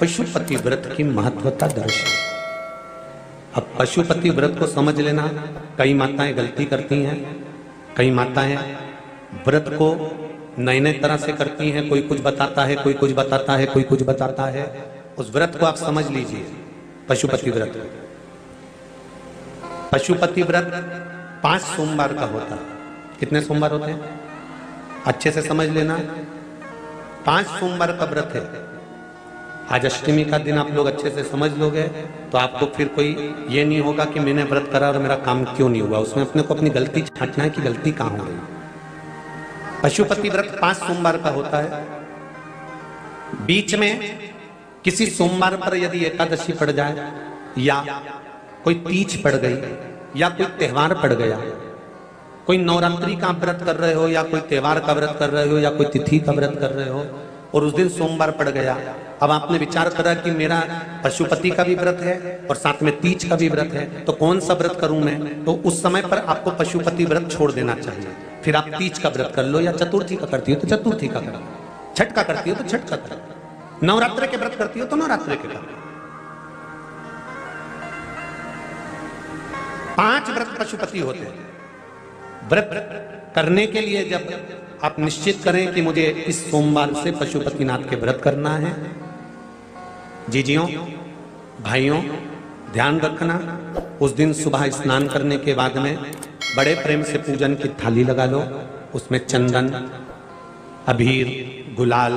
पशुपति व्रत की महत्वता दर्शाई। अब पशुपति व्रत को समझ लेना। कई माताएं गलती करती हैं, कई माताएं व्रत को नए नए तरह से करती हैं। कोई कुछ बताता है, कोई कुछ बताता है, कोई कुछ बताता है। उस व्रत को आप समझ लीजिए, पशुपति व्रत। पशुपति व्रत 5 सोमवार का होता है। कितने सोमवार होते हैं अच्छे से समझ लेना। 5 सोमवार का व्रत है। आज अष्टमी का दिन आप लोग अच्छे से समझ लोगे तो आपको फिर कोई ये नहीं होगा कि मैंने व्रत करा और मेरा काम क्यों नहीं हुआ। उसमें अपने को अपनी गलती छांटना है कि गलती कहां हो गई। पशुपति व्रत 5 सोमवार का होता है। बीच में किसी सोमवार पर यदि एकादशी पड़ जाए या कोई तीज पड़ गई या कोई त्योहार पड़ गया, कोई नवरात्रि का व्रत कर रहे हो या कोई त्योहार का व्रत कर रहे हो या कोई तिथि का व्रत कर रहे हो और उस दिन सोमवार पड़ गया, अब आपने विचार करा कि मेरा पशुपति का भी व्रत है और साथ में तीज का भी व्रत है, तो कौन सा व्रत करूं मैं। तो उस समय पर आपको पशुपति व्रत छोड़ देना चाहिए। फिर आप तीज का व्रत कर लो या चतुर्थी का करती हो तो चतुर्थी का करो, छठ का करती हो तो छठ का करो, नवरात्र के व्रत करती हो तो नवरात्र के करो। 5 व्रत पशुपति होते हैं। व्रत करने के लिए जब आप निश्चित करें कि मुझे इस सोमवार से पशुपतिनाथ के व्रत करना है, जीजियों भाइयों ध्यान रखना, उस दिन सुबह स्नान करने के बाद में बड़े प्रेम से पूजन की थाली लगा लो। उसमें चंदन, अबीर, गुलाल,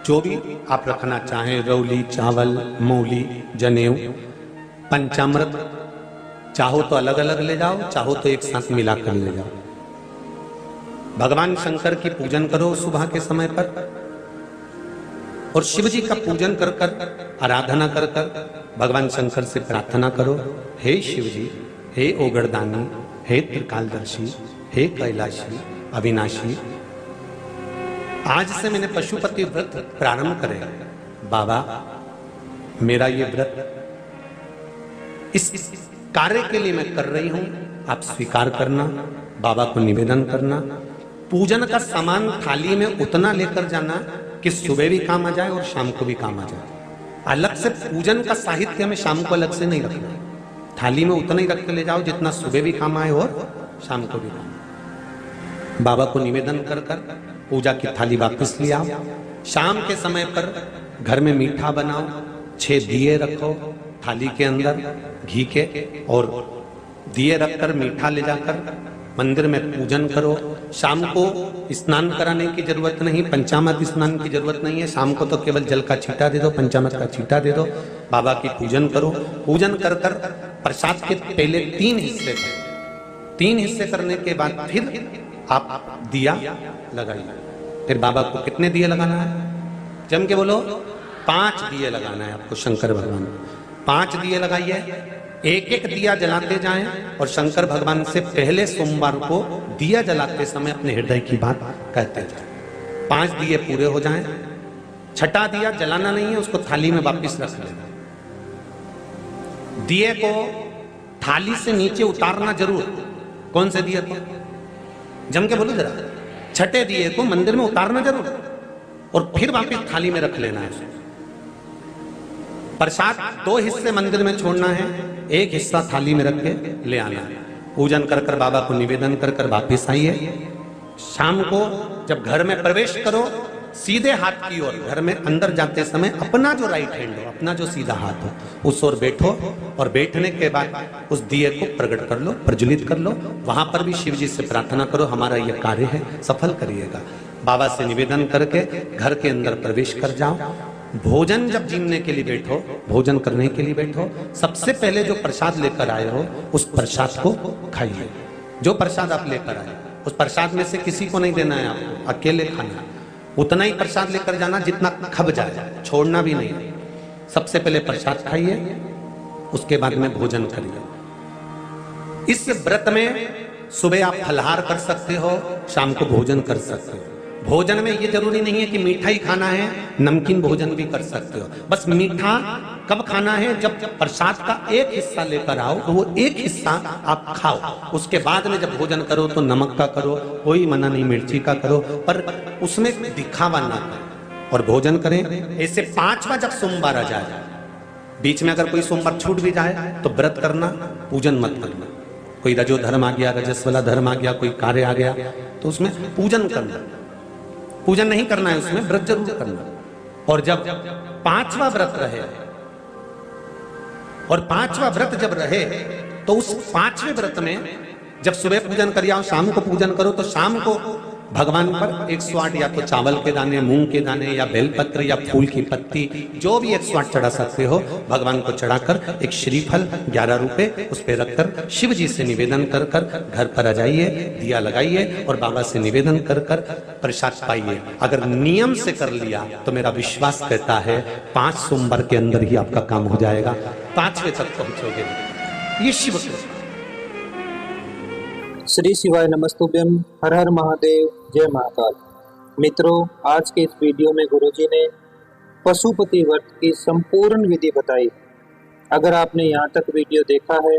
जो भी आप रखना चाहें, रौली, चावल, मूली, जनेऊ, पंचामृत, चाहो तो अलग अलग ले जाओ, चाहो तो एक साथ मिलाकर ले जाओ। भगवान शंकर की पूजन करो सुबह के समय पर और शिव जी का पूजन कर कर आराधना कर कर भगवान शंकर से प्रार्थना करो, हे शिव जी, हे ओगरदानी, हे त्रिकालदर्शी, हे कैलाशी, अविनाशी, आज से मैंने पशुपति व्रत प्रारंभ करे। बाबा मेरा ये व्रत इस कार्य के लिए मैं कर रही हूं, आप स्वीकार करना। बाबा को निवेदन करना। पूजन का सामान थाली में उतना लेकर जाना कि सुबह भी काम आ जाए और शाम को भी काम आ जाए। अलग से पूजन का साहित्य में शाम को अलग से नहीं रखना। थाली में उतना ही रख के ले जाओ जितना सुबह भी काम आए और शाम को भी काम आए। बाबा को निवेदन कर कर पूजा की थाली वापस ले आओ। शाम के समय पर घर में मीठा बनाओ, 6 दिए रखो थाली के अंदर घी के, और दिए रखकर मीठा ले जाकर मंदिर में पूजन करो। शाम को स्नान कराने की जरूरत नहीं, पंचामृत स्नान की जरूरत नहीं है। शाम को तो केवल जल का छींटा दे दो, पंचामृत का छींटा दे दो, बाबा की पूजन करो। पूजन कर कर प्रसाद के पहले 3 हिस्से करो। 3 हिस्से करने के बाद फिर आप दिया लगाइए। फिर बाबा को कितने दिए लगाना है? जम के बोलो, 5 दिए लगाना है आपको शंकर भगवान। 5 दिए लगाइए, एक एक दिया जलाते जाएं और शंकर भगवान से पहले सोमवार को दिया जलाते समय अपने हृदय की बात कहते जाएं। 5 दिए पूरे हो जाएं। छठा दिया जलाना नहीं है, उसको थाली में वापस रख लेना। दिए को थाली से नीचे उतारना जरूर। कौन से दिए को? जम के बोलो जरा। छठे दिए को मंदिर में उतारना जरूर और फिर वापस थाली में रख लेना है। प्रसाद 2 हिस्से मंदिर में छोड़ना है, 1 हिस्सा थाली में रख के ले आना है। पूजन कर कर बाबा को निवेदन कर कर वापिस आइए। शाम को जब घर में प्रवेश करो, सीधे हाथ की ओर घर में अंदर जाते समय अपना जो राइट हैंड हो, अपना जो सीधा हाथ हो, उस ओर बैठो और बैठने के बाद उस दिए को प्रकट कर लो, प्रज्वलित कर लो। वहां पर भी शिव जी से प्रार्थना करो, हमारा यह कार्य है, सफल करिएगा। बाबा से निवेदन करके घर के अंदर प्रवेश कर जाओ। भोजन जब जीमने के लिए बैठो, भोजन करने के लिए बैठो, सबसे पहले जो प्रसाद लेकर आए हो उस प्रसाद को खाइए। जो प्रसाद आप लेकर आए उस प्रसाद में से किसी को नहीं देना है आपको, अकेले खाना। उतना ही प्रसाद लेकर जाना जितना खब जाए, छोड़ना भी नहीं। सबसे पहले प्रसाद खाइए, उसके बाद में भोजन करिए। इस व्रत में सुबह आप फलहार कर सकते हो, शाम को भोजन कर सकते हो। भोजन में ये जरूरी नहीं है कि मीठा ही खाना है, नमकीन भोजन भी कर सकते हो। बस मीठा कब खाना है? जब प्रसाद का एक हिस्सा लेकर आओ तो वो एक हिस्सा आप खाओ। उसके बाद में जब भोजन करो तो नमक का करो, कोई मना नहीं, मिर्ची का करो, पर उसमें दिखावा ना करो। और भोजन करें। ऐसे 5वां जब सोमवार आ जाए, बीच में अगर कोई सोमवार छूट भी जाए तो व्रत करना, पूजन मत करना। कोई रजो धर्म आ गया, रजस वाला धर्म आ गया, कोई कार्य आ गया तो उसमें पूजन करना, पूजन नहीं करना है, उसमें व्रत जरूर करना। और जब 5वां व्रत रहे, और 5वां व्रत जब रहे तो उस 5वें व्रत में जब सुबह पूजन कर आओ, शाम को पूजन करो, तो शाम को भगवान पर 108 या तो चावल के दाने, मूंग के दाने या बेलपत्र या फूल की पत्ती, जो भी 108 चढ़ा सकते हो, भगवान को चढ़ाकर एक श्रीफल 11 रुपए उस पर रखकर शिव जी से निवेदन कर कर घर पर आ जाइए, दिया लगाइए और बाबा से निवेदन कर कर प्रसाद पाइए। अगर नियम से कर लिया तो मेरा विश्वास कहता है 5 सोमवार के अंदर ही आपका काम हो जाएगा, 5वें तक पहुंचोगे। ये शिव कृपा। श्री शिवाय नमस्तुभ्यम, हर हर महादेव, जय महाकाल। मित्रों, आज के इस वीडियो में गुरुजी ने पशुपति व्रत की संपूर्ण विधि बताई। अगर आपने यहाँ तक वीडियो देखा है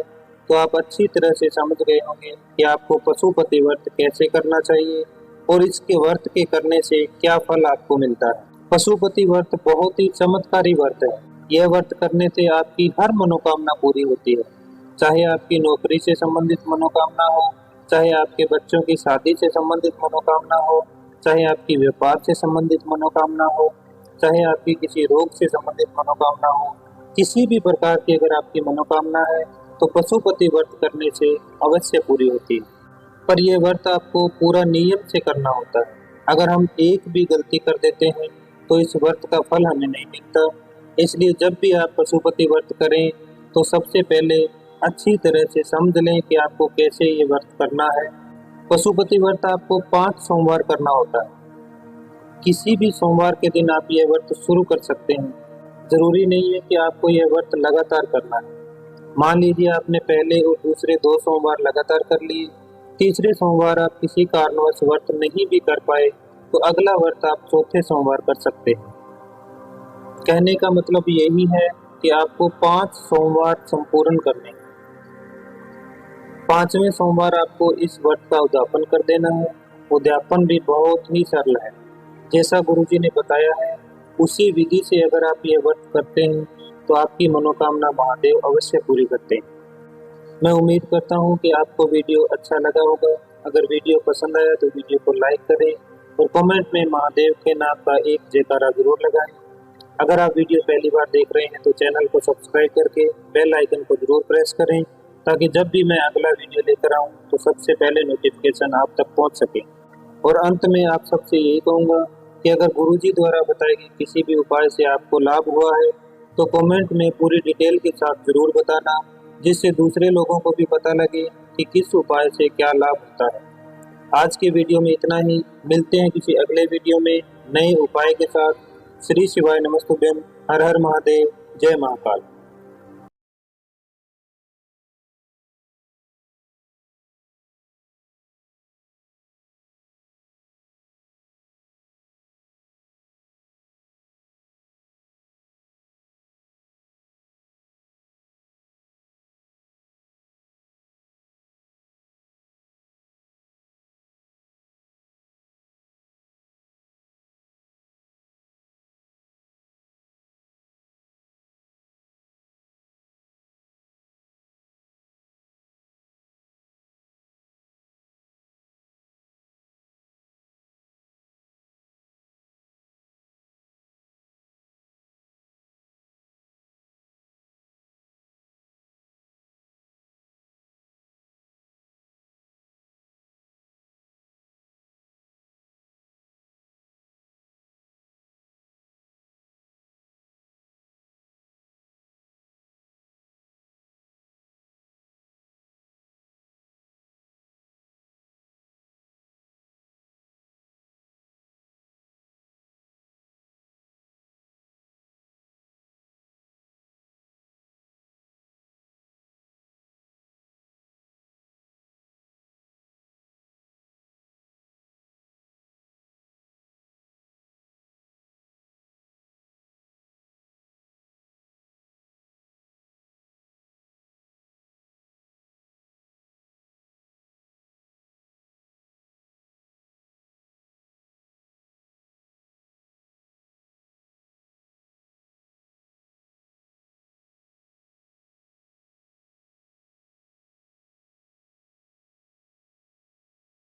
तो आप अच्छी तरह से समझ गए होंगे कि आपको पशुपति व्रत कैसे करना चाहिए और इसके व्रत के करने से क्या फल आपको मिलता है। पशुपति व्रत बहुत ही चमत्कारी व्रत है। यह व्रत करने से आपकी हर मनोकामना पूरी होती है, चाहे आपकी नौकरी से संबंधित मनोकामना हो, चाहे आपके बच्चों की शादी से संबंधित मनोकामना हो, चाहे आपकी व्यापार से संबंधित मनोकामना हो, चाहे आपकी किसी रोग से संबंधित मनोकामना हो, किसी भी प्रकार की अगर आपकी मनोकामना है तो पशुपति व्रत करने से अवश्य पूरी होती है। पर यह व्रत आपको पूरा नियम से करना होता है। अगर हम एक भी गलती कर देते हैं तो इस व्रत का फल हमें नहीं मिलता। इसलिए जब भी आप पशुपति व्रत करें तो सबसे पहले अच्छी तरह से समझ लें कि आपको कैसे ये व्रत करना है। पशुपति व्रत आपको 5 सोमवार करना होता है। किसी भी सोमवार के दिन आप ये व्रत शुरू कर सकते हैं। जरूरी नहीं है कि आपको यह व्रत लगातार करना है। मान लीजिए आपने पहले और दूसरे 2 सोमवार लगातार कर लिए, तीसरे सोमवार आप किसी कारणवश व्रत नहीं भी कर पाए तो अगला व्रत आप चौथे सोमवार कर सकते हैं। कहने का मतलब यही है कि आपको 5 सोमवार संपूर्ण करने हैं। 5वें सोमवार आपको इस व्रत का उद्यापन कर देना है। उद्यापन भी बहुत ही सरल है, जैसा गुरुजी ने बताया है उसी विधि से अगर आप ये व्रत करते हैं तो आपकी मनोकामना महादेव अवश्य पूरी करते हैं। मैं उम्मीद करता हूँ कि आपको वीडियो अच्छा लगा होगा। अगर वीडियो पसंद आया तो वीडियो को लाइक करें और कमेंट में महादेव के नाम का एक जयकारा जरूर लगाएं। अगर आप वीडियो पहली बार देख रहे हैं तो चैनल को सब्सक्राइब करके बेल आइकन को जरूर प्रेस करें, ताकि जब भी मैं अगला वीडियो लेकर आऊं तो सबसे पहले नोटिफिकेशन आप तक पहुंच सके। और अंत में आप सबसे यही कहूंगा कि अगर गुरुजी द्वारा बताए गए किसी भी उपाय से आपको लाभ हुआ है तो कमेंट में पूरी डिटेल के साथ जरूर बताना, जिससे दूसरे लोगों को भी पता लगे कि किस उपाय से क्या लाभ होता है। आज के वीडियो में इतना ही। मिलते हैं किसी अगले वीडियो में नए उपाय के साथ। श्री शिवाय नमस्तुभ्यम, हर हर महादेव, जय महाकाल।